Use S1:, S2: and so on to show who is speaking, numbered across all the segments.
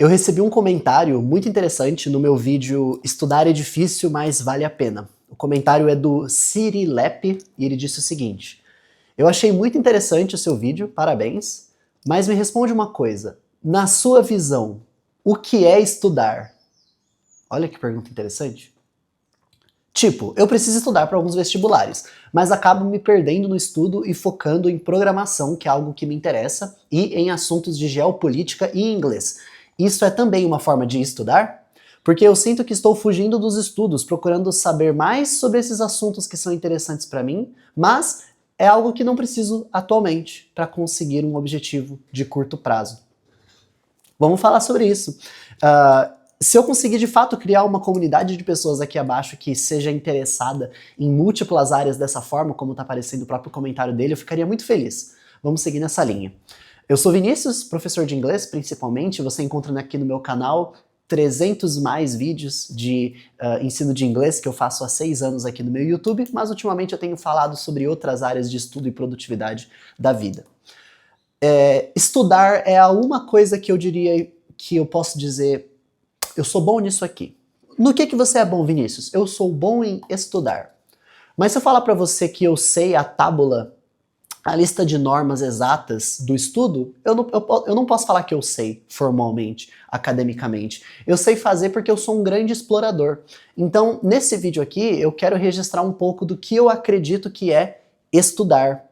S1: Eu recebi um comentário muito interessante no meu vídeo Estudar é difícil, mas vale a pena. O comentário é do Cirilep e ele disse o seguinte: eu achei muito interessante o seu vídeo, parabéns, mas me responde uma coisa. Na sua visão, o que é estudar? Olha que pergunta interessante. Tipo, eu preciso estudar para alguns vestibulares, mas acabo me perdendo no estudo e focando em programação, que é algo que me interessa, e em assuntos de geopolítica e inglês. Isso é também uma forma de estudar? Porque eu sinto que estou fugindo dos estudos, procurando saber mais sobre esses assuntos que são interessantes para mim, mas é algo que não preciso atualmente para conseguir um objetivo de curto prazo. Vamos falar sobre isso. Se eu conseguir de fato criar uma comunidade de pessoas aqui abaixo que seja interessada em múltiplas áreas dessa forma, como está aparecendo no próprio comentário dele, eu ficaria muito feliz. Vamos seguir nessa linha. Eu sou Vinícius, professor de inglês principalmente, você encontra aqui no meu canal 300 mais vídeos de ensino de inglês que eu faço há 6 anos aqui no meu YouTube, mas ultimamente eu tenho falado sobre outras áreas de estudo e produtividade da vida. Estudar é a uma coisa que eu diria que eu posso dizer, eu sou bom nisso aqui. No que você é bom, Vinícius? Eu sou bom em estudar. Mas se eu falar para você que eu sei a tábula, a lista de normas exatas do estudo, eu não posso falar que eu sei formalmente, academicamente. Eu sei fazer porque eu sou um grande explorador. Então, nesse vídeo aqui, eu quero registrar um pouco do que eu acredito que é estudar.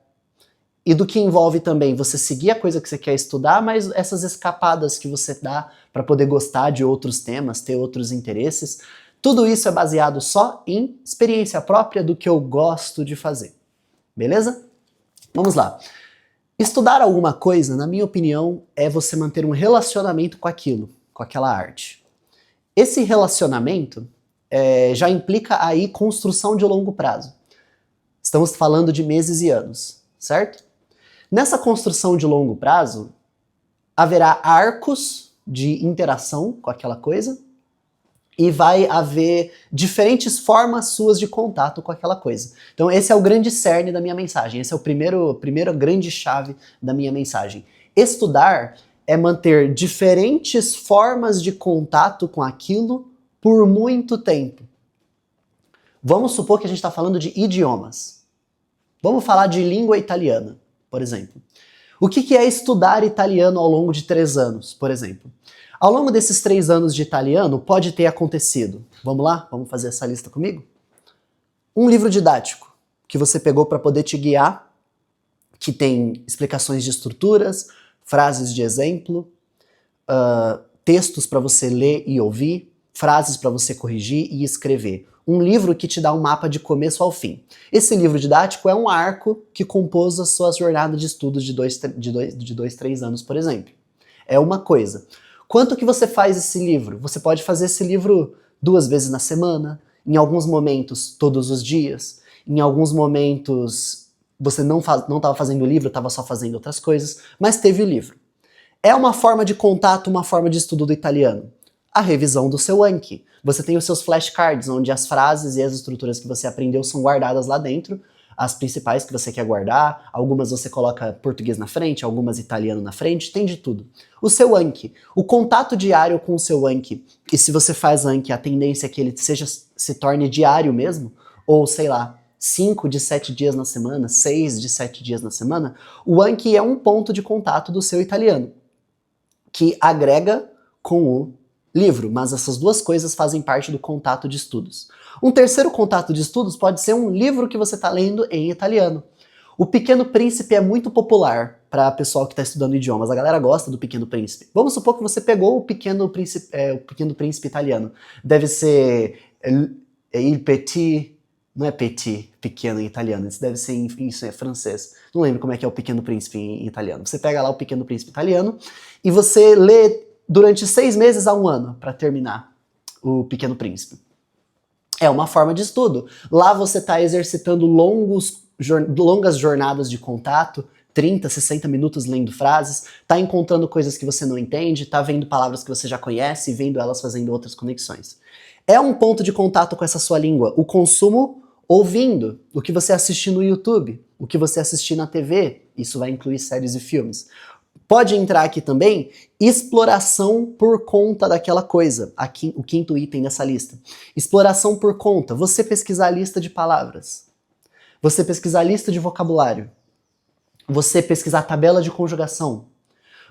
S1: E do que envolve também você seguir a coisa que você quer estudar, mas essas escapadas que você dá para poder gostar de outros temas, ter outros interesses. Tudo isso é baseado só em experiência própria do que eu gosto de fazer. Beleza? Vamos lá. Estudar alguma coisa, na minha opinião, é você manter um relacionamento com aquilo, com aquela arte. Esse relacionamento já implica aí construção de longo prazo. Estamos falando de meses e anos, certo? Nessa construção de longo prazo, haverá arcos de interação com aquela coisa e vai haver diferentes formas suas de contato com aquela coisa. Então esse é o grande cerne da minha mensagem, esse é o primeira grande chave da minha mensagem. Estudar é manter diferentes formas de contato com aquilo por muito tempo. Vamos supor que a gente está falando de idiomas. Vamos falar de língua italiana, por exemplo. O que é estudar italiano ao longo de 3 anos, por exemplo? Ao longo desses 3 anos de italiano, pode ter acontecido. Vamos lá? Vamos fazer essa lista comigo? Um livro didático que você pegou para poder te guiar, que tem explicações de estruturas, frases de exemplo, textos para você ler e ouvir, frases para você corrigir e escrever. Um livro que te dá um mapa de começo ao fim. Esse livro didático é um arco que compôs a sua jornada de estudos de 2, 3 anos, por exemplo. É uma coisa. Quanto que você faz esse livro? Você pode fazer esse livro 2 vezes na semana, em alguns momentos todos os dias, em alguns momentos você não estava fazendo o livro, estava só fazendo outras coisas, mas teve o livro. É uma forma de contato, uma forma de estudo do italiano. A revisão do seu Anki. Você tem os seus flashcards, onde as frases e as estruturas que você aprendeu são guardadas lá dentro, as principais que você quer guardar, algumas você coloca português na frente, algumas italiano na frente, tem de tudo. O seu Anki, o contato diário com o seu Anki, e se você faz Anki, a tendência é que ele se torne diário mesmo, ou sei lá, 5 de 7 dias na semana, 6 de 7 dias na semana, o Anki é um ponto de contato do seu italiano, que agrega com o livro, mas essas duas coisas fazem parte do contato de estudos. Um terceiro contato de estudos pode ser um livro que você está lendo em italiano. O Pequeno Príncipe é muito popular para o pessoal que está estudando idiomas, a galera gosta do Pequeno Príncipe. Vamos supor que você pegou o Pequeno Príncipe italiano. Deve ser Il Petit, não é petit, pequeno em italiano, isso deve ser isso é francês. Não lembro como é que é o Pequeno Príncipe em italiano. Você pega lá o Pequeno Príncipe italiano e você lê durante 6 meses a 1 ano para terminar o Pequeno Príncipe. É uma forma de estudo. Lá você está exercitando longas jornadas de contato, 30, 60 minutos lendo frases, está encontrando coisas que você não entende, está vendo palavras que você já conhece e vendo elas fazendo outras conexões. É um ponto de contato com essa sua língua. O consumo ouvindo, o que você assistir no YouTube, o que você assistir na TV, isso vai incluir séries e filmes. Pode entrar aqui também exploração por conta daquela coisa, aqui, o quinto item dessa lista. Exploração por conta, você pesquisar a lista de palavras, você pesquisar a lista de vocabulário, você pesquisar a tabela de conjugação,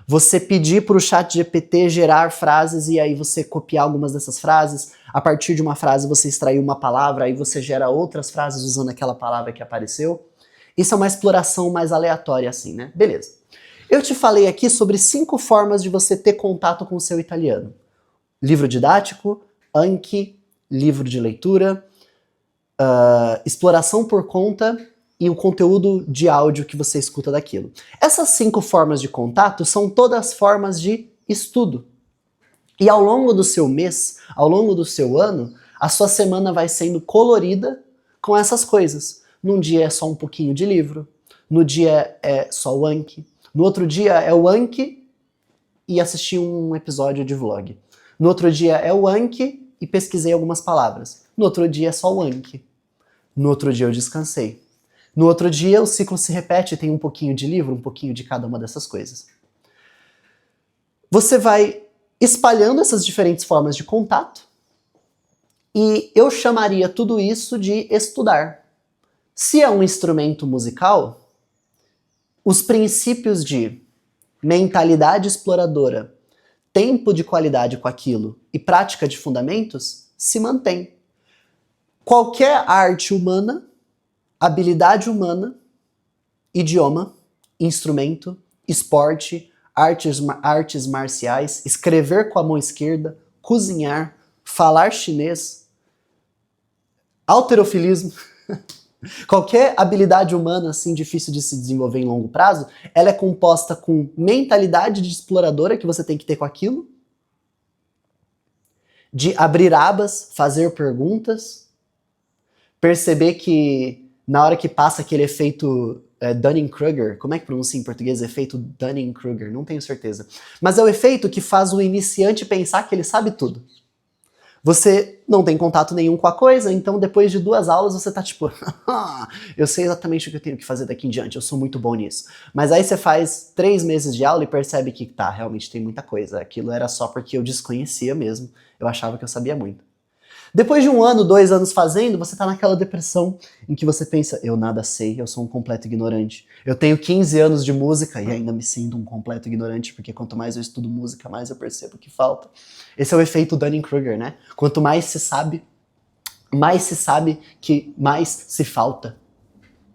S1: você pedir para o chat GPT gerar frases e aí você copiar algumas dessas frases, a partir de uma frase você extrair uma palavra, aí você gera outras frases usando aquela palavra que apareceu. Isso é uma exploração mais aleatória assim, né? Beleza. Eu te falei aqui sobre 5 formas de você ter contato com o seu italiano. Livro didático, Anki, livro de leitura, exploração por conta e o conteúdo de áudio que você escuta daquilo. Essas 5 formas de contato são todas formas de estudo. E ao longo do seu mês, ao longo do seu ano, a sua semana vai sendo colorida com essas coisas. Num dia é só um pouquinho de livro, no dia é só o Anki, no outro dia é o Anki e assisti um episódio de vlog. No outro dia é o Anki e pesquisei algumas palavras. No outro dia é só o Anki. No outro dia eu descansei. No outro dia o ciclo se repete, tem um pouquinho de livro, um pouquinho de cada uma dessas coisas. Você vai espalhando essas diferentes formas de contato e eu chamaria tudo isso de estudar. Se é um instrumento musical, os princípios de mentalidade exploradora, tempo de qualidade com aquilo e prática de fundamentos se mantêm. Qualquer arte humana, habilidade humana, idioma, instrumento, esporte, artes marciais, escrever com a mão esquerda, cozinhar, falar chinês, halterofilismo, qualquer habilidade humana assim difícil de se desenvolver em longo prazo, ela é composta com mentalidade de exploradora que você tem que ter com aquilo, de abrir abas, fazer perguntas, perceber que na hora que passa aquele efeito Dunning-Kruger, como é que pronuncia em português? Efeito Dunning-Kruger, não tenho certeza. Mas é o efeito que faz o iniciante pensar que ele sabe tudo. Você não tem contato nenhum com a coisa, então depois de 2 aulas você tá tipo, eu sei exatamente o que eu tenho que fazer daqui em diante, eu sou muito bom nisso. Mas aí você faz 3 meses de aula e percebe que tá, realmente tem muita coisa. Aquilo era só porque eu desconhecia mesmo, eu achava que eu sabia muito. Depois de 1 ano, 2 anos fazendo, você tá naquela depressão em que você pensa, eu nada sei, eu sou um completo ignorante. Eu tenho 15 anos de música e ainda me sinto um completo ignorante, porque quanto mais eu estudo música, mais eu percebo que falta. Esse é o efeito Dunning-Kruger, né? Quanto mais se sabe que mais se falta.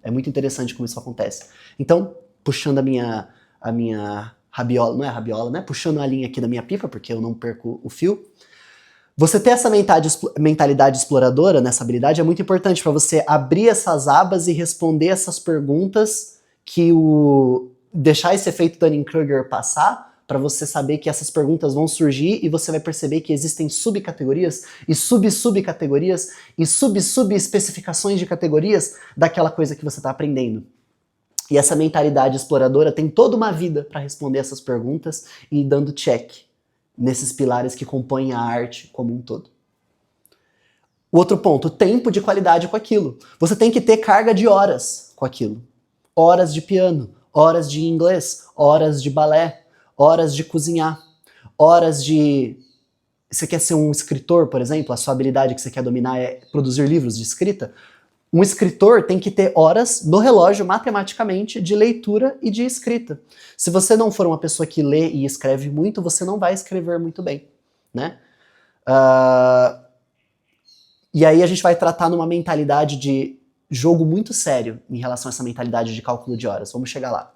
S1: É muito interessante como isso acontece. Então, puxando a minha rabiola, não é rabiola, né? Puxando a linha aqui da minha pipa, porque eu não perco o fio. Você ter essa mentalidade exploradora nessa habilidade é muito importante para você abrir essas abas e responder essas perguntas que deixar esse efeito Dunning-Kruger passar, para você saber que essas perguntas vão surgir e você vai perceber que existem subcategorias e subcategorias e subespecificações de categorias daquela coisa que você está aprendendo. E essa mentalidade exploradora tem toda uma vida para responder essas perguntas e ir dando check nesses pilares que compõem a arte como um todo. O outro ponto, tempo de qualidade com aquilo. Você tem que ter carga de horas com aquilo. Horas de piano, horas de inglês, horas de balé, horas de cozinhar, horas de... Você quer ser um escritor, por exemplo? A sua habilidade que você quer dominar é produzir livros de escrita? Um escritor tem que ter horas no relógio, matematicamente, de leitura e de escrita. Se você não for uma pessoa que lê e escreve muito, você não vai escrever muito bem, né? E aí a gente vai tratar numa mentalidade de jogo muito sério em relação a essa mentalidade de cálculo de horas. Vamos chegar lá.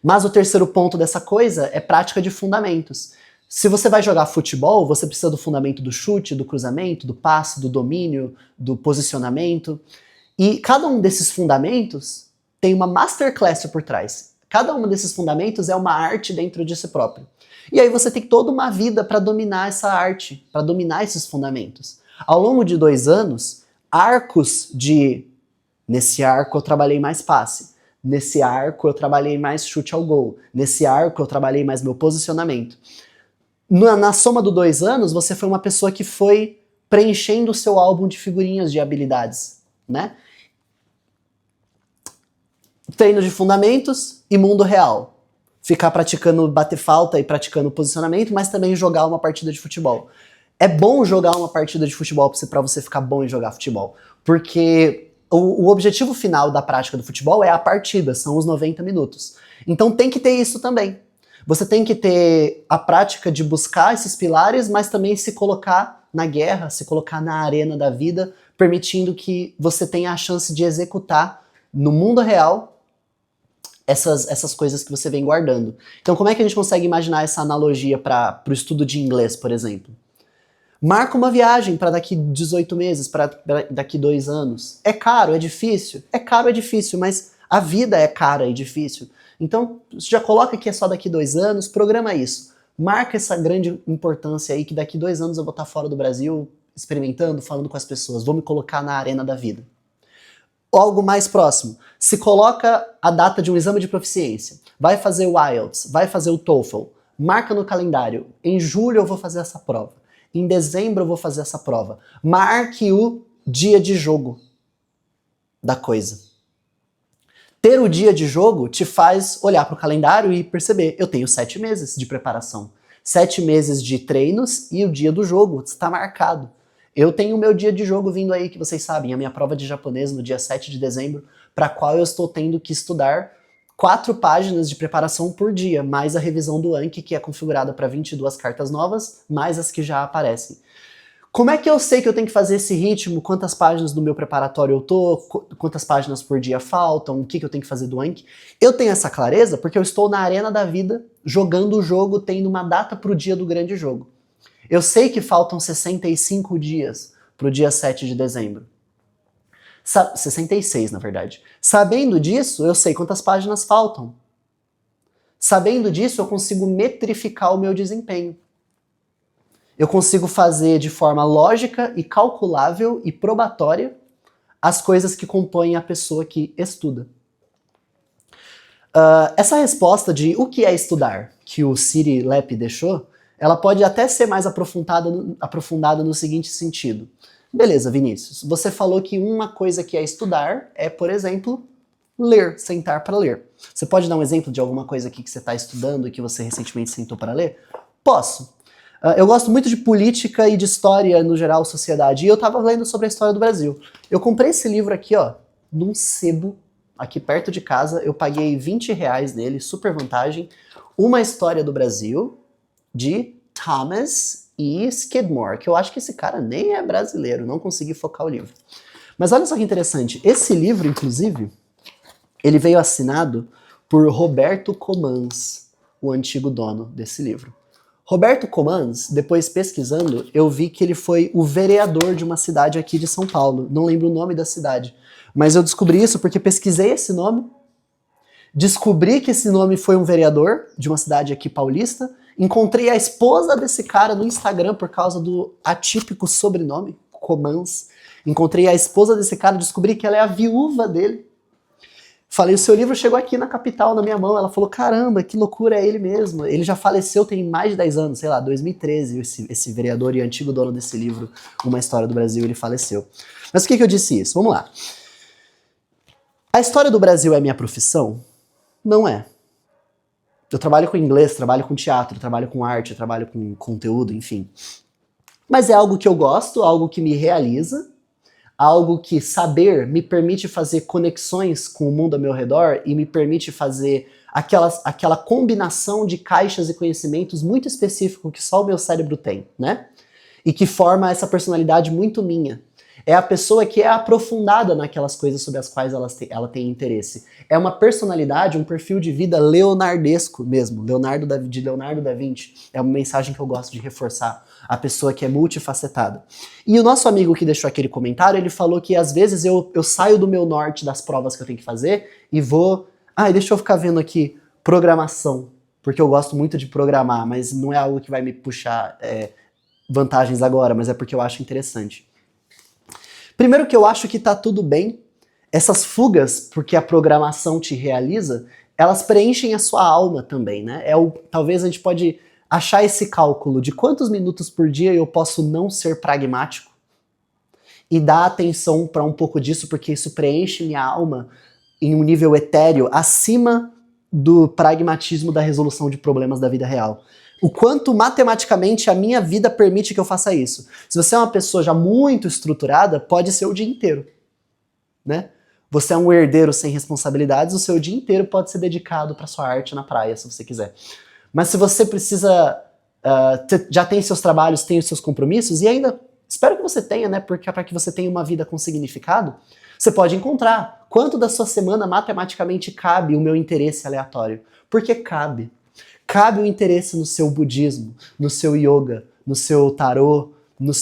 S1: Mas o terceiro ponto dessa coisa é prática de fundamentos. Se você vai jogar futebol, você precisa do fundamento do chute, do cruzamento, do passe, do domínio, do posicionamento. E cada um desses fundamentos tem uma masterclass por trás. Cada um desses fundamentos é uma arte dentro de si próprio. E aí você tem toda uma vida para dominar essa arte, para dominar esses fundamentos. Ao longo de 2 anos, arcos de... Nesse arco eu trabalhei mais passe. Nesse arco eu trabalhei mais chute ao gol. Nesse arco eu trabalhei mais meu posicionamento. Na soma dos 2 anos, você foi uma pessoa que foi preenchendo o seu álbum de figurinhas de habilidades, né? Treino de fundamentos e mundo real. ficar praticando bater falta e praticando posicionamento, mas também jogar uma partida de futebol. É bom jogar uma partida de futebol pra você ficar bom em jogar futebol, porque o objetivo final da prática do futebol é a partida, são os 90 minutos. Então tem que ter isso também. Você tem que ter a prática de buscar esses pilares, mas também se colocar na guerra, se colocar na arena da vida, permitindo que você tenha a chance de executar no mundo real essas coisas que você vem guardando. Então como é que a gente consegue imaginar essa analogia para o estudo de inglês, por exemplo? Marca uma viagem para daqui 18 meses, para daqui 2 anos. É caro, é difícil? É caro, é difícil, mas a vida é cara e difícil. Então, você já coloca que é só daqui 2 anos, programa isso. Marca essa grande importância aí que daqui 2 anos eu vou estar fora do Brasil, experimentando, falando com as pessoas. Vou me colocar na arena da vida. Algo mais próximo. Se coloca a data de um exame de proficiência. Vai fazer o IELTS, vai fazer o TOEFL. Marca no calendário. Em julho eu vou fazer essa prova. Em dezembro eu vou fazer essa prova. Marque o dia de jogo da coisa. Ter o dia de jogo te faz olhar para o calendário e perceber, eu tenho 7 meses de preparação. 7 meses de treinos e o dia do jogo está marcado. Eu tenho o meu dia de jogo vindo aí, que vocês sabem, a minha prova de japonês no dia 7 de dezembro, para a qual eu estou tendo que estudar 4 páginas de preparação por dia, mais a revisão do Anki, que é configurada para 22 cartas novas, mais as que já aparecem. Como é que eu sei que eu tenho que fazer esse ritmo? Quantas páginas do meu preparatório eu tô? Quantas páginas por dia faltam? O que eu tenho que fazer do Anki? Eu tenho essa clareza porque eu estou na arena da vida, jogando o jogo, tendo uma data para o dia do grande jogo. Eu sei que faltam 65 dias para o dia 7 de dezembro. 66, na verdade. Sabendo disso, eu sei quantas páginas faltam. Sabendo disso, eu consigo metrificar o meu desempenho. Eu consigo fazer de forma lógica e calculável e probatória as coisas que compõem a pessoa que estuda. Essa resposta de o que é estudar, que o Siri Lep deixou, ela pode até ser mais aprofundada no seguinte sentido. Beleza, Vinícius, você falou que uma coisa que é estudar é, por exemplo, ler, sentar para ler. Você pode dar um exemplo de alguma coisa aqui que você está estudando e que você recentemente sentou para ler? Posso. Eu gosto muito de política e de história no geral, sociedade, e eu estava lendo sobre a história do Brasil. Eu comprei esse livro aqui, ó, num sebo, aqui perto de casa, eu paguei R$20 nele, super vantagem, Uma História do Brasil, de Thomas e Skidmore, que eu acho que esse cara nem é brasileiro, não consegui focar o livro. Mas olha só que interessante, esse livro, inclusive, ele veio assinado por Roberto Comans, o antigo dono desse livro. Roberto Comans, depois pesquisando, eu vi que ele foi o vereador de uma cidade aqui de São Paulo, não lembro o nome da cidade, mas eu descobri isso porque pesquisei esse nome, descobri que esse nome foi um vereador de uma cidade aqui paulista, encontrei a esposa desse cara no Instagram por causa do atípico sobrenome, Comans. Encontrei a esposa desse cara, descobri que ela é a viúva dele. Falei, o seu livro chegou aqui na capital, na minha mão. Ela falou, caramba, que loucura, é ele mesmo. Ele já faleceu tem mais de 10 anos, sei lá, 2013, esse vereador e antigo dono desse livro, Uma História do Brasil, ele faleceu. Mas por que eu disse isso? Vamos lá. A história do Brasil é minha profissão? Não é. Eu trabalho com inglês, trabalho com teatro, trabalho com arte, trabalho com conteúdo, enfim. Mas é algo que eu gosto, algo que me realiza, algo que saber me permite fazer conexões com o mundo ao meu redor e me permite fazer aquela combinação de caixas e conhecimentos muito específico que só o meu cérebro tem, né? E que forma essa personalidade muito minha. É a pessoa que é aprofundada naquelas coisas sobre as quais ela tem interesse. É uma personalidade, um perfil de vida leonardesco mesmo, de Leonardo da Vinci. É uma mensagem que eu gosto de reforçar. A pessoa que é multifacetada. E o nosso amigo que deixou aquele comentário, ele falou que às vezes eu saio do meu norte das provas que eu tenho que fazer e vou... deixa eu ficar vendo aqui programação, porque eu gosto muito de programar, mas não é algo que vai me puxar vantagens agora, mas é porque eu acho interessante. Primeiro que eu acho que tá tudo bem, essas fugas, porque a programação te realiza, elas preenchem a sua alma também, né? Talvez a gente pode achar esse cálculo de quantos minutos por dia eu posso não ser pragmático e dar atenção para um pouco disso, porque isso preenche minha alma em um nível etéreo acima do pragmatismo da resolução de problemas da vida real. O quanto matematicamente a minha vida permite que eu faça isso. Se você é uma pessoa já muito estruturada, pode ser o dia inteiro, né? Você é um herdeiro sem responsabilidades, o seu dia inteiro pode ser dedicado para sua arte na praia, se você quiser. Mas se você precisa, já tem seus trabalhos, tem os seus compromissos, e ainda espero que você tenha, né? Porque para que você tenha uma vida com significado, você pode encontrar quanto da sua semana matematicamente cabe o meu interesse aleatório. Porque cabe. Cabe o interesse no seu budismo, no seu yoga, no seu tarô, na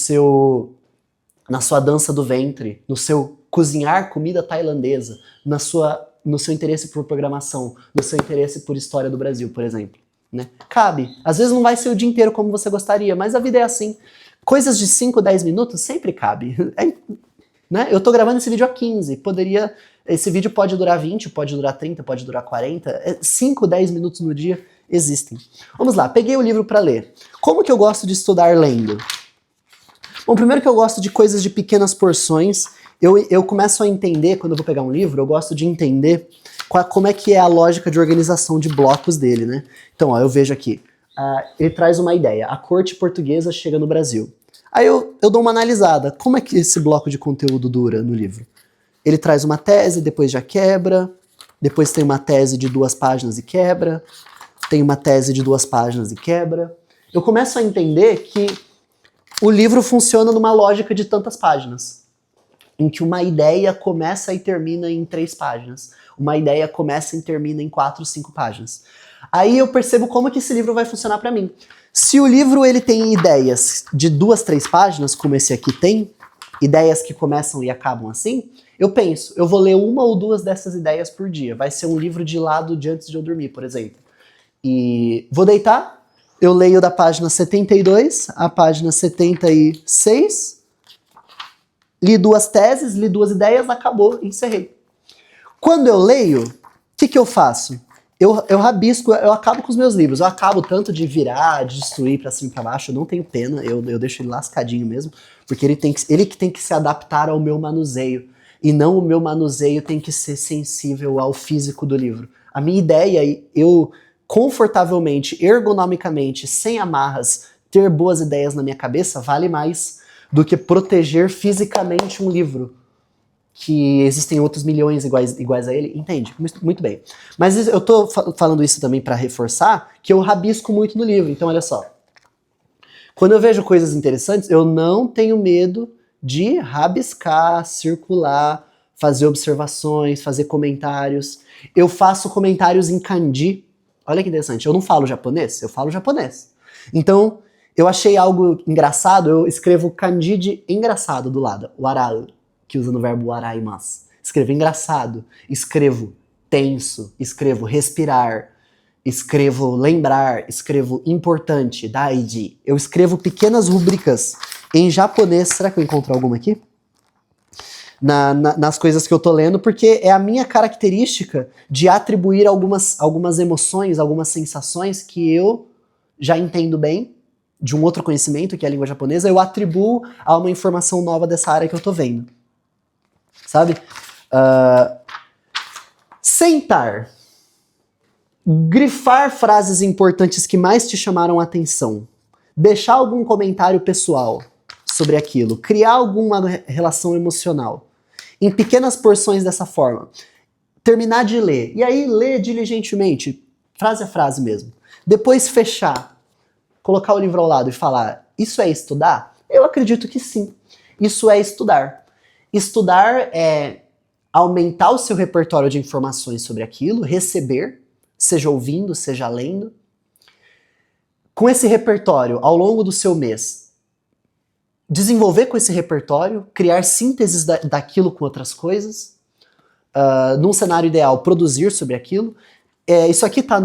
S1: sua dança do ventre, no seu cozinhar comida tailandesa, no seu interesse por programação, no seu interesse por história do Brasil, por exemplo. Né? Cabe. Às vezes não vai ser o dia inteiro como você gostaria, mas a vida é assim. Coisas de 5, 10 minutos sempre cabe. Né? Eu tô gravando esse vídeo a 15, esse vídeo pode durar 20, pode durar 30, pode durar 40, 5, 10 minutos no dia existem. Vamos lá, peguei o livro para ler. Como que eu gosto de estudar lendo? Bom, primeiro que eu gosto de coisas de pequenas porções. Eu começo a entender, quando eu vou pegar um livro, eu gosto de entender como é que é a lógica de organização de blocos dele, né? Então, ó, eu vejo aqui, ele traz uma ideia, a corte portuguesa chega no Brasil. Aí eu dou uma analisada, como é que esse bloco de conteúdo dura no livro? Ele traz uma tese, depois já quebra, depois tem uma tese de 2 páginas e quebra, tem uma tese de 2 páginas e quebra. Eu começo a entender que o livro funciona numa lógica de tantas páginas, em que uma ideia começa e termina em 3 páginas. Uma ideia começa e termina em 4, 5 páginas. Aí eu percebo como que esse livro vai funcionar para mim. Se o livro ele tem ideias de 2, 3 páginas, como esse aqui tem, ideias que começam e acabam assim, eu penso, eu vou ler 1 ou 2 dessas ideias por dia. Vai ser um livro de lado de antes de eu dormir, por exemplo. E vou deitar, eu leio da página 72 à página 76, li 2 teses, li 2 ideias, acabou, encerrei. Quando eu leio, o que eu faço? Eu rabisco, eu acabo com os meus livros, eu acabo tanto de virar, de destruir pra cima e pra baixo, eu não tenho pena, eu deixo ele lascadinho mesmo, porque ele que tem que se adaptar ao meu manuseio, e não o meu manuseio tem que ser sensível ao físico do livro. A minha ideia, eu confortavelmente, ergonomicamente, sem amarras, ter boas ideias na minha cabeça, vale mais do que proteger fisicamente um livro. Que existem outros milhões iguais a ele, entende? Muito bem. Mas eu tô falando isso também para reforçar que eu rabisco muito no livro. Então, olha só. Quando eu vejo coisas interessantes, eu não tenho medo de rabiscar, circular, fazer observações, fazer comentários. Eu faço comentários em kanji. Olha que interessante. Eu não falo japonês, eu falo japonês. Então, eu achei algo engraçado, eu escrevo kanji de engraçado do lado, waral, que usa no verbo waraimasu. Escrevo engraçado, escrevo tenso, escrevo respirar, escrevo lembrar, escrevo importante, daiji. Eu escrevo pequenas rubricas em japonês. Será que eu encontro alguma aqui? Nas coisas que eu tô lendo, porque é a minha característica de atribuir algumas emoções, algumas sensações que eu já entendo bem, de um outro conhecimento, que é a língua japonesa, eu atribuo a uma informação nova dessa área que eu tô vendo. Sabe? Sentar. Grifar frases importantes que mais te chamaram a atenção. Deixar algum comentário pessoal sobre aquilo. Criar alguma relação emocional. Em pequenas porções dessa forma. Terminar de ler. E aí, ler diligentemente. Frase a frase mesmo. Depois fechar. Colocar o livro ao lado e falar, isso é estudar? Eu acredito que sim. Isso é estudar. Estudar é aumentar o seu repertório de informações sobre aquilo, receber, seja ouvindo, seja lendo. Com esse repertório, ao longo do seu mês, desenvolver com esse repertório, criar sínteses daquilo com outras coisas, num cenário ideal, produzir sobre aquilo. Isso aqui tá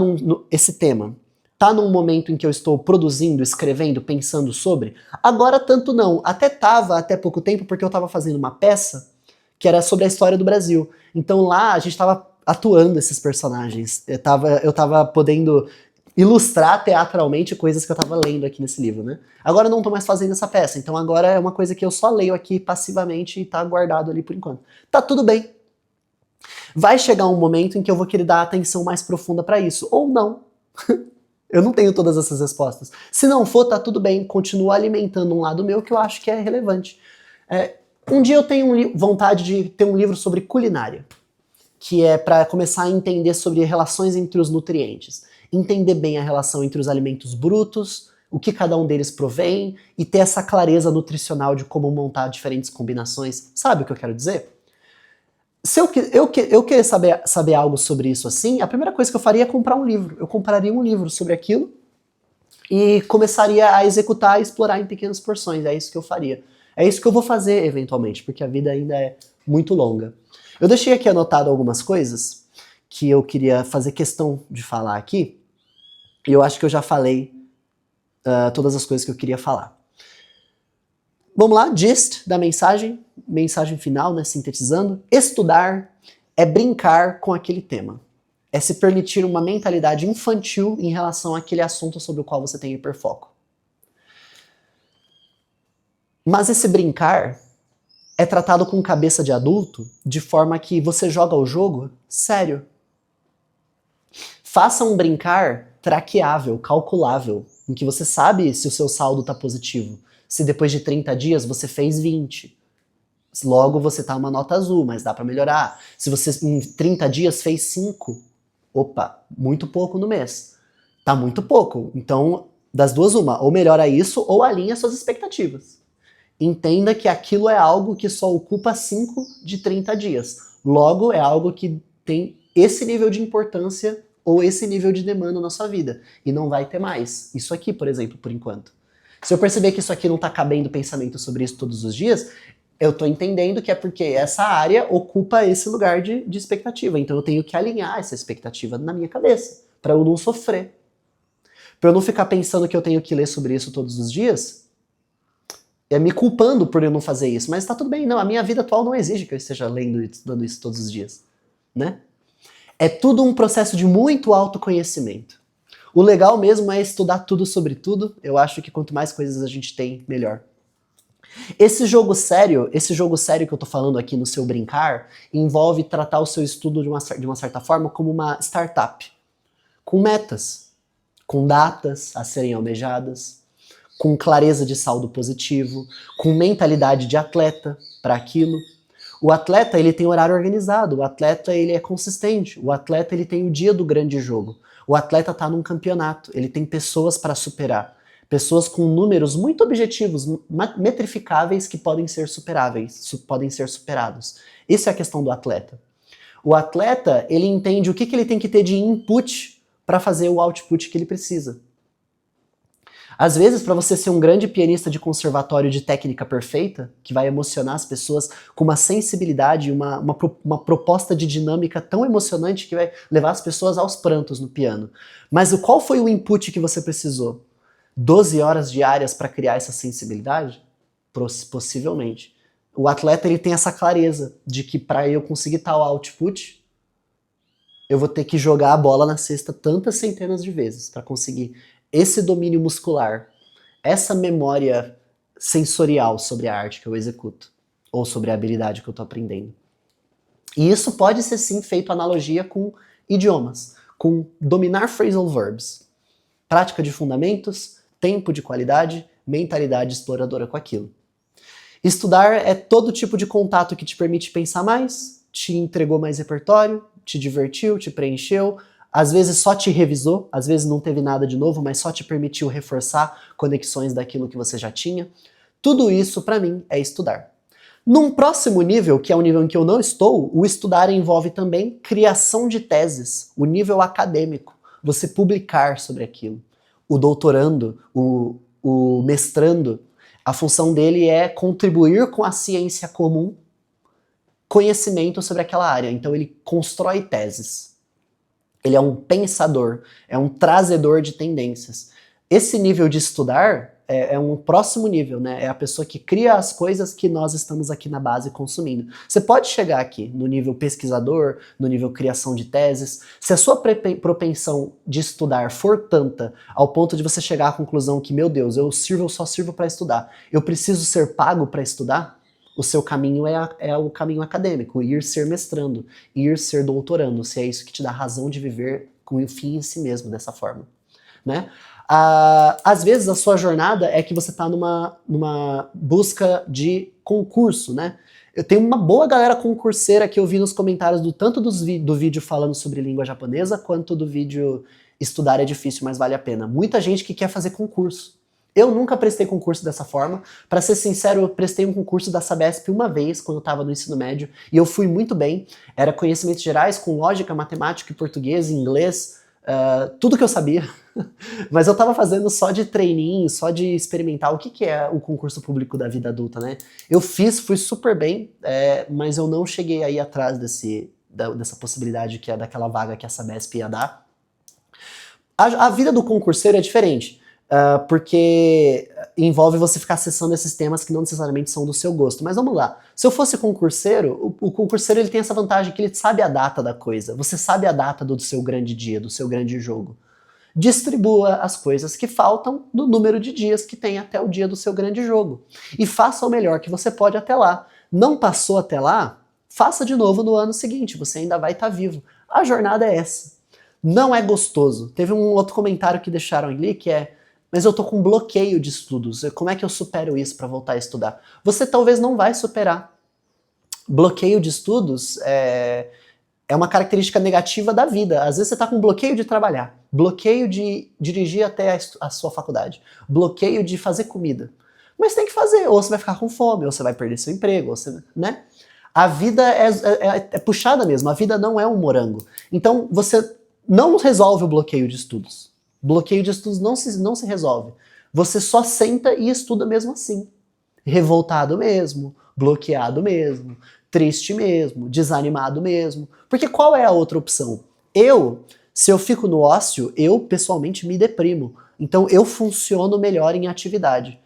S1: esse tema. Tá num momento em que eu estou produzindo, escrevendo, pensando sobre? Agora tanto não. Até pouco tempo, porque eu estava fazendo uma peça que era sobre a história do Brasil. Então lá a gente estava atuando esses personagens. Eu tava podendo ilustrar teatralmente coisas que eu estava lendo aqui nesse livro, né? Agora eu não tô mais fazendo essa peça, então agora é uma coisa que eu só leio aqui passivamente e tá guardado ali por enquanto. Tá tudo bem. Vai chegar um momento em que eu vou querer dar atenção mais profunda para isso, ou não. Eu não tenho todas essas respostas. Se não for, tá tudo bem, continuo alimentando um lado meu que eu acho que é relevante. Um dia eu tenho vontade de ter um livro sobre culinária, que é para começar a entender sobre relações entre os nutrientes. Entender bem a relação entre os alimentos brutos, o que cada um deles provém, e ter essa clareza nutricional de como montar diferentes combinações. Sabe o que eu quero dizer? Se eu querer saber algo sobre isso assim, a primeira coisa que eu faria é comprar um livro. Eu compraria um livro sobre aquilo e começaria a executar e explorar em pequenas porções. É isso que eu faria. É isso que eu vou fazer eventualmente, porque a vida ainda é muito longa. Eu deixei aqui anotado algumas coisas que eu queria fazer questão de falar aqui, e eu acho que eu já falei todas as coisas que eu queria falar. Vamos lá, gist da mensagem final, né, sintetizando. Estudar é brincar com aquele tema. É se permitir uma mentalidade infantil em relação àquele assunto sobre o qual você tem hiperfoco. Mas esse brincar é tratado com cabeça de adulto, de forma que você joga o jogo sério. Faça um brincar traqueável, calculável, em que você sabe se o seu saldo está positivo. Se depois de 30 dias você fez 20. Logo você tá uma nota azul, mas dá para melhorar. Se você em 30 dias fez 5, opa, muito pouco no mês. Tá muito pouco. Então, das duas uma, ou melhora isso ou alinha suas expectativas. Entenda que aquilo é algo que só ocupa 5 de 30 dias. Logo, é algo que tem esse nível de importância ou esse nível de demanda na sua vida. E não vai ter mais. Isso aqui, por exemplo, por enquanto. Se eu perceber que isso aqui não tá cabendo pensamento sobre isso todos os dias, eu tô entendendo que é porque essa área ocupa esse lugar de expectativa. Então eu tenho que alinhar essa expectativa na minha cabeça, para eu não sofrer. Para eu não ficar pensando que eu tenho que ler sobre isso todos os dias, me culpando por eu não fazer isso. Mas tá tudo bem, não, a minha vida atual não exige que eu esteja lendo e estudando isso todos os dias, né? É tudo um processo de muito autoconhecimento. O legal mesmo é estudar tudo sobre tudo. Eu acho que quanto mais coisas a gente tem, melhor. Esse jogo sério que eu tô falando aqui no seu brincar, envolve tratar o seu estudo de uma certa forma como uma startup. Com metas, com datas a serem almejadas, com clareza de saldo positivo, com mentalidade de atleta para aquilo. O atleta, ele tem horário organizado, o atleta, ele é consistente, o atleta, ele tem o dia do grande jogo. O atleta está num campeonato, ele tem pessoas para superar. Pessoas com números muito objetivos, metrificáveis, que podem ser superáveis, podem ser superados. Essa é a questão do atleta. O atleta, ele entende o que ele tem que ter de input para fazer o output que ele precisa. Às vezes, para você ser um grande pianista de conservatório de técnica perfeita, que vai emocionar as pessoas com uma sensibilidade, uma proposta de dinâmica tão emocionante que vai levar as pessoas aos prantos no piano. Mas qual foi o input que você precisou? 12 horas diárias para criar essa sensibilidade? Possivelmente. O atleta, ele tem essa clareza de que para eu conseguir tal output, eu vou ter que jogar a bola na cesta tantas centenas de vezes para conseguir esse domínio muscular, essa memória sensorial sobre a arte que eu executo, ou sobre a habilidade que eu estou aprendendo. E isso pode ser sim feito analogia com idiomas, com dominar phrasal verbs, prática de fundamentos, tempo de qualidade, mentalidade exploradora com aquilo. Estudar é todo tipo de contato que te permite pensar mais, te entregou mais repertório, te divertiu, te preencheu, às vezes só te revisou, às vezes não teve nada de novo, mas só te permitiu reforçar conexões daquilo que você já tinha. Tudo isso, para mim, é estudar. Num próximo nível, que é o nível em que eu não estou, o estudar envolve também criação de teses, o nível acadêmico, você publicar sobre aquilo. O doutorando, o mestrando, a função dele é contribuir com a ciência comum, conhecimento sobre aquela área. Então ele constrói teses. Ele é um pensador, é um trazedor de tendências. Esse nível de estudar é um próximo nível, né? É a pessoa que cria as coisas que nós estamos aqui na base consumindo. Você pode chegar aqui no nível pesquisador, no nível criação de teses. Se a sua propensão de estudar for tanta, ao ponto de você chegar à conclusão que, meu Deus, eu só sirvo para estudar, eu preciso ser pago para estudar, o seu caminho é o caminho acadêmico, ir ser mestrando, ir ser doutorando, se é isso que te dá razão de viver com o fim em si mesmo, dessa forma, né? Às vezes a sua jornada é que você está numa busca de concurso, né? Eu tenho uma boa galera concurseira que eu vi nos comentários tanto do vídeo falando sobre língua japonesa, quanto do vídeo estudar é difícil, mas vale a pena. Muita gente que quer fazer concurso. Eu nunca prestei concurso dessa forma. Para ser sincero, eu prestei um concurso da Sabesp uma vez, quando eu estava no ensino médio, e eu fui muito bem. Era conhecimentos gerais com lógica, matemática, português, inglês, tudo que eu sabia. Mas eu tava fazendo só de treininho, só de experimentar o que é o concurso público da vida adulta, né? Eu fiz, fui super bem, mas eu não cheguei aí atrás dessa possibilidade que é daquela vaga que a Sabesp ia dar. A vida do concurseiro é diferente, porque envolve você ficar acessando esses temas que não necessariamente são do seu gosto. Mas vamos lá, se eu fosse concurseiro, o concurseiro ele tem essa vantagem que ele sabe a data da coisa, você sabe a data do seu grande dia, do seu grande jogo. Distribua as coisas que faltam no número de dias que tem até o dia do seu grande jogo. E faça o melhor que você pode até lá. Não passou até lá? Faça de novo no ano seguinte, você ainda vai estar vivo. A jornada é essa. Não é gostoso. Teve um outro comentário que deixaram ali que mas eu tô com bloqueio de estudos, como é que eu supero isso para voltar a estudar? Você talvez não vai superar. Bloqueio de estudos é uma característica negativa da vida. Às vezes você tá com bloqueio de trabalhar, bloqueio de dirigir até a sua faculdade, bloqueio de fazer comida. Mas tem que fazer, ou você vai ficar com fome, ou você vai perder seu emprego, ou você, né? A vida é puxada mesmo, a vida não é um morango. Então você não resolve o bloqueio de estudos. Bloqueio de estudos não se resolve. Você só senta e estuda mesmo assim. Revoltado mesmo, bloqueado mesmo, triste mesmo, desanimado mesmo. Porque qual é a outra opção? Se eu fico no ócio, eu pessoalmente me deprimo. Então eu funciono melhor em atividade.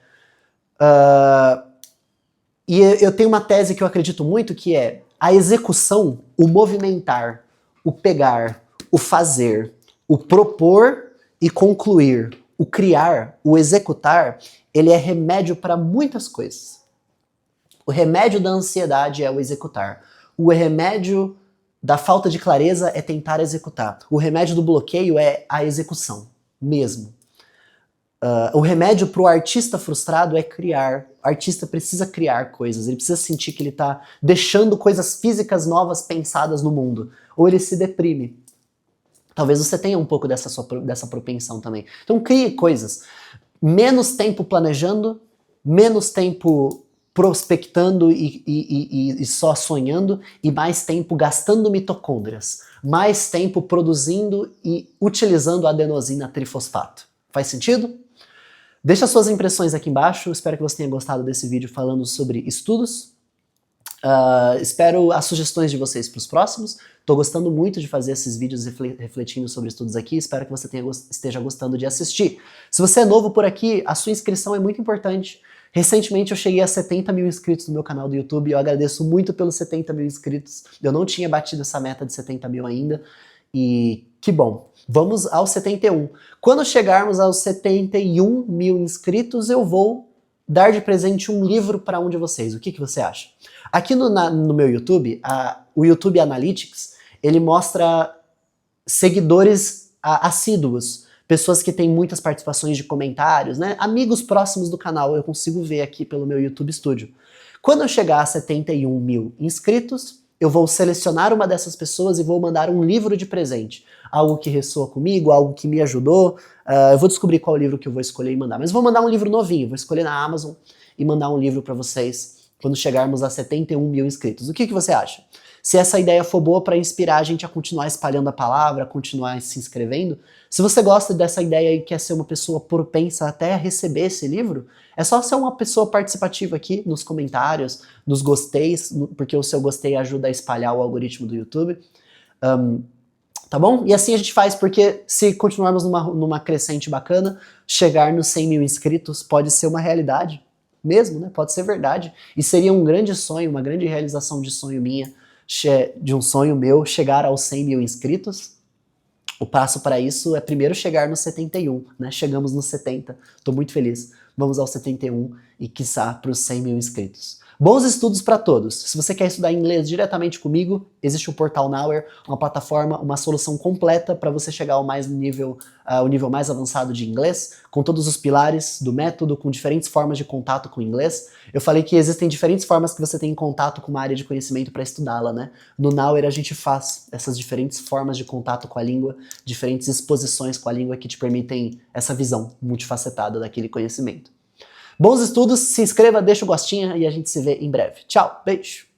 S1: E eu tenho uma tese que eu acredito muito que é a execução, o movimentar, o pegar, o fazer, o propor e concluir, o criar, o executar, ele é remédio para muitas coisas. O remédio da ansiedade é o executar. O remédio da falta de clareza é tentar executar. O remédio do bloqueio é a execução, mesmo. O remédio para o artista frustrado é criar. O artista precisa criar coisas, ele precisa sentir que ele está deixando coisas físicas novas pensadas no mundo. Ou ele se deprime. Talvez você tenha um pouco dessa propensão também. Então crie coisas. Menos tempo planejando, menos tempo prospectando e só sonhando, e mais tempo gastando mitocôndrias. Mais tempo produzindo e utilizando adenosina trifosfato. Faz sentido? Deixa suas impressões aqui embaixo. Espero que você tenha gostado desse vídeo falando sobre estudos. Espero as sugestões de vocês para os próximos. Estou gostando muito de fazer esses vídeos refletindo sobre estudos aqui. Espero que você esteja gostando de assistir. Se você é novo por aqui, a sua inscrição é muito importante. Recentemente eu cheguei a 70 mil inscritos no meu canal do YouTube. Eu agradeço muito pelos 70 mil inscritos. Eu não tinha batido essa meta de 70 mil ainda. E que bom. Vamos aos 71. Quando chegarmos aos 71 mil inscritos, eu vou dar de presente um livro para um de vocês. O que você acha? Aqui no meu YouTube, o YouTube Analytics, ele mostra seguidores assíduos, pessoas que têm muitas participações de comentários, né? Amigos próximos do canal, eu consigo ver aqui pelo meu YouTube Studio. Quando eu chegar a 71 mil inscritos, eu vou selecionar uma dessas pessoas e vou mandar um livro de presente. Algo que ressoa comigo, algo que me ajudou. Eu vou descobrir qual livro que eu vou escolher e mandar. Mas vou mandar um livro novinho, vou escolher na Amazon e mandar um livro para vocês quando chegarmos a 71 mil inscritos. O que você acha? Se essa ideia for boa para inspirar a gente a continuar espalhando a palavra, a continuar se inscrevendo, se você gosta dessa ideia e quer ser uma pessoa propensa até a receber esse livro, é só ser uma pessoa participativa aqui nos comentários, nos gosteis, porque o seu gostei ajuda a espalhar o algoritmo do YouTube. Tá bom? E assim a gente faz, porque se continuarmos numa crescente bacana, chegar nos 100 mil inscritos pode ser uma realidade mesmo, né? Pode ser verdade. E seria um grande sonho, uma grande realização de sonho minha, de um sonho meu, chegar aos 100 mil inscritos. O passo para isso é primeiro chegar nos 71, né? Chegamos nos 70, tô muito feliz. vamos aos 71 e quiçá para os 100 mil inscritos. Bons estudos para todos. Se você quer estudar inglês diretamente comigo, existe o Portal Nower, uma plataforma, uma solução completa para você chegar ao o nível mais avançado de inglês, com todos os pilares do método, com diferentes formas de contato com o inglês. Eu falei que existem diferentes formas que você tem em contato com uma área de conhecimento para estudá-la, né? No Nower a gente faz essas diferentes formas de contato com a língua, diferentes exposições com a língua que te permitem essa visão multifacetada daquele conhecimento. Bons estudos, se inscreva, deixa o gostinho e a gente se vê em breve. Tchau, beijo!